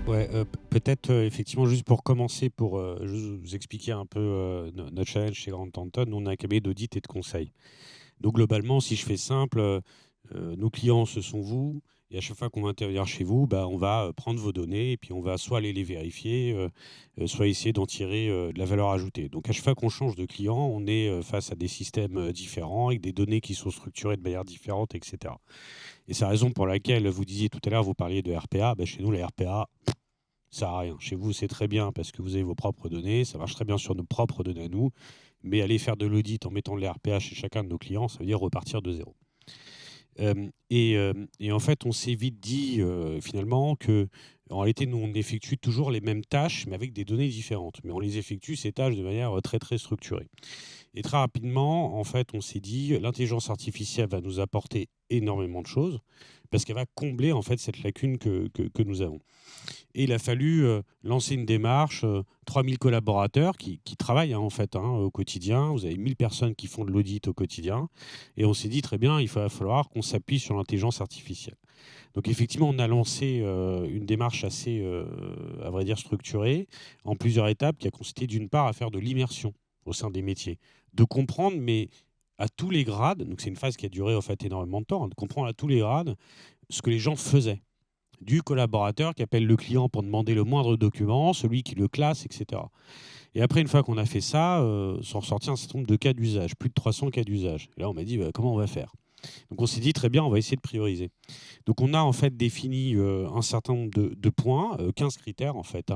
Ouais, peut-être effectivement juste pour commencer, pour juste vous expliquer un peu notre challenge chez Grant Thornton, nous on a un cabinet d'audit et de conseil. Donc globalement, si je fais simple, nos clients, ce sont vous. Et à chaque fois qu'on va intervenir chez vous, bah, on va prendre vos données et puis on va soit aller les vérifier, soit essayer d'en tirer de la valeur ajoutée. Donc à chaque fois qu'on change de client, on est face à des systèmes différents, avec des données qui sont structurées de manière différente, etc. Et c'est la raison pour laquelle vous disiez tout à l'heure, vous parliez de RPA. Bah, chez nous, les RPA, ça sert à rien. Chez vous, c'est très bien parce que vous avez vos propres données, ça marche très bien sur nos propres données à nous, mais aller faire de l'audit en mettant les RPA chez chacun de nos clients, ça veut dire repartir de zéro. Et en fait, on s'est vite dit finalement que en réalité, nous, on effectue toujours les mêmes tâches, mais avec des données différentes. Mais on les effectue, ces tâches, de manière très, très structurée. Et très rapidement, en fait, on s'est dit, l'intelligence artificielle va nous apporter énormément de choses, parce qu'elle va combler en fait cette lacune que nous avons. Et il a fallu lancer une démarche, 3000 collaborateurs qui travaillent en fait au quotidien. Vous avez 1000 personnes qui font de l'audit au quotidien. Et on s'est dit très bien, il va falloir qu'on s'appuie sur l'intelligence artificielle. Donc effectivement, on a lancé une démarche assez, à vrai dire, structurée, en plusieurs étapes, qui a consisté d'une part à faire de l'immersion au sein des métiers, de comprendre, mais à tous les grades, donc c'est une phase qui a duré en fait énormément de temps, de comprendre à tous les grades ce que les gens faisaient, du collaborateur qui appelle le client pour demander le moindre document, celui qui le classe, etc. Et après, une fois qu'on a fait ça, sont ressortis un certain nombre de cas d'usage, plus de 300 cas d'usage. Et là, on m'a dit, bah, comment on va faire? Donc on s'est dit, très bien, on va essayer de prioriser. Donc on a en fait défini un certain nombre de points, 15 critères en fait,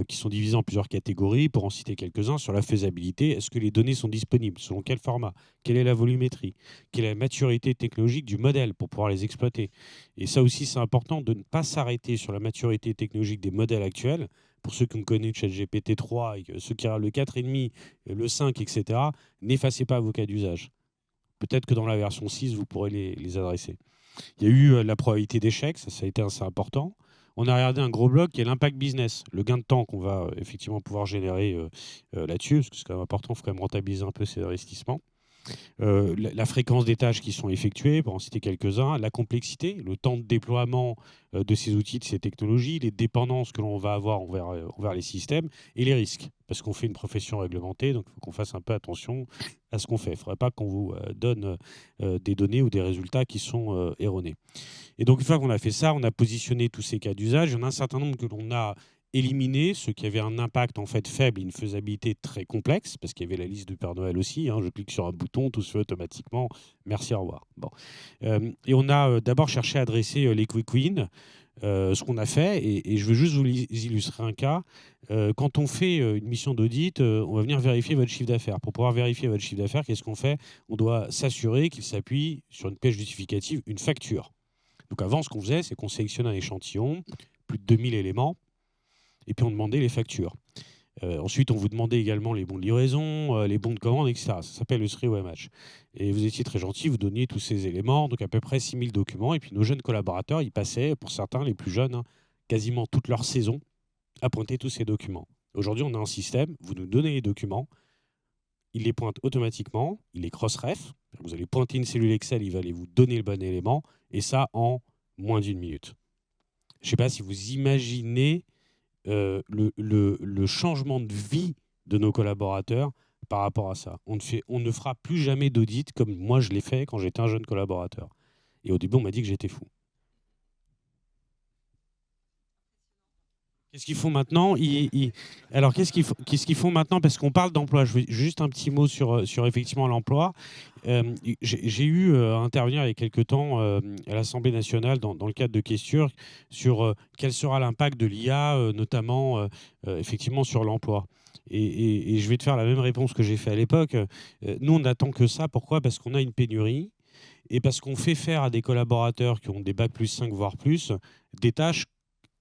qui sont divisés en plusieurs catégories, pour en citer quelques-uns, sur la faisabilité. Est-ce que les données sont disponibles? Selon quel format? Quelle est la volumétrie? Quelle est la maturité technologique du modèle pour pouvoir les exploiter? Et ça aussi, c'est important de ne pas s'arrêter sur la maturité technologique des modèles actuels. Pour ceux qui ont connu ChatGPT 3, et ceux qui ont le 4,5, le 5, etc., n'effacez pas vos cas d'usage. Peut-être que dans la version 6, vous pourrez les adresser. Il y a eu la probabilité d'échec, ça a été assez important. On a regardé un gros bloc qui est l'impact business, le gain de temps qu'on va effectivement pouvoir générer là-dessus, parce que c'est quand même important, il faut quand même rentabiliser un peu ces investissements. La fréquence des tâches qui sont effectuées, pour en citer quelques-uns, la complexité, le temps de déploiement de ces outils, de ces technologies, les dépendances que l'on va avoir envers les systèmes et les risques. Parce qu'on fait une profession réglementée, donc il faut qu'on fasse un peu attention à ce qu'on fait. Il ne faudrait pas qu'on vous donne des données ou des résultats qui sont erronés. Et donc, une fois qu'on a fait ça, on a positionné tous ces cas d'usage. Il y en a un certain nombre que l'on a éliminés, ceux qui avaient un impact en fait faible et une faisabilité très complexe, parce qu'il y avait la liste de Père Noël aussi. Je clique sur un bouton, tout se fait automatiquement. Merci, au revoir. Bon. Et on a d'abord cherché à adresser les quick wins. Ce qu'on a fait, et je veux juste vous illustrer un cas. Quand on fait une mission d'audit, on va venir vérifier votre chiffre d'affaires. Pour pouvoir vérifier votre chiffre d'affaires, qu'est-ce qu'on fait? On doit s'assurer qu'il s'appuie sur une pièce justificative, une facture. Donc avant, ce qu'on faisait, c'est qu'on sélectionnait un échantillon, plus de 2000 éléments, et puis on demandait les factures. Ensuite, on vous demandait également les bons de livraison, les bons de commande, etc. Ça s'appelle le SRI OMH. Et vous étiez très gentil, vous donniez tous ces éléments, donc à peu près 6000 documents. Et puis nos jeunes collaborateurs, ils passaient, pour certains, les plus jeunes, quasiment toute leur saison à pointer tous ces documents. Aujourd'hui, on a un système, vous nous donnez les documents, il les pointe automatiquement, il les cross-ref. Vous allez pointer une cellule Excel, il va aller vous donner le bon élément, et ça en moins d'une minute. Je ne sais pas si vous imaginez le changement de vie de nos collaborateurs par rapport à ça. On ne fera plus jamais d'audit comme moi je l'ai fait quand j'étais un jeune collaborateur. Et au début, on m'a dit que j'étais fou. Qu'est-ce qu'ils font maintenant? Alors, qu'est-ce qu'ils font maintenant? Parce qu'on parle d'emploi. Je veux juste un petit mot sur effectivement l'emploi. J'ai eu à intervenir il y a quelques temps à l'Assemblée nationale dans le cadre de questions sur quel sera l'impact de l'IA, notamment effectivement sur l'emploi. Et je vais te faire la même réponse que j'ai fait à l'époque. Nous, on n'attend que ça. Pourquoi? Parce qu'on a une pénurie et parce qu'on fait faire à des collaborateurs qui ont des bacs plus 5, voire plus, des tâches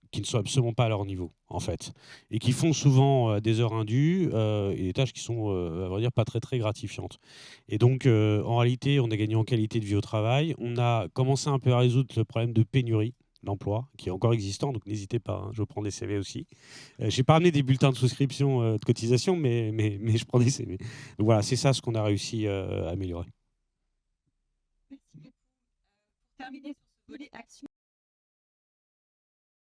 qui ne sont absolument pas à leur niveau, en fait, et qui font souvent des heures indues et des tâches qui sont, à vrai dire, pas très, très gratifiantes. Et donc, en réalité, on a gagné en qualité de vie au travail. On a commencé un peu à résoudre le problème de pénurie d'emploi, qui est encore existant, donc n'hésitez pas, je prends des CV aussi. Je n'ai pas amené des bulletins de souscription de cotisation, mais je prends des CV. Donc voilà, c'est ça ce qu'on a réussi à améliorer. Merci beaucoup. Pour terminer sur ce volet action,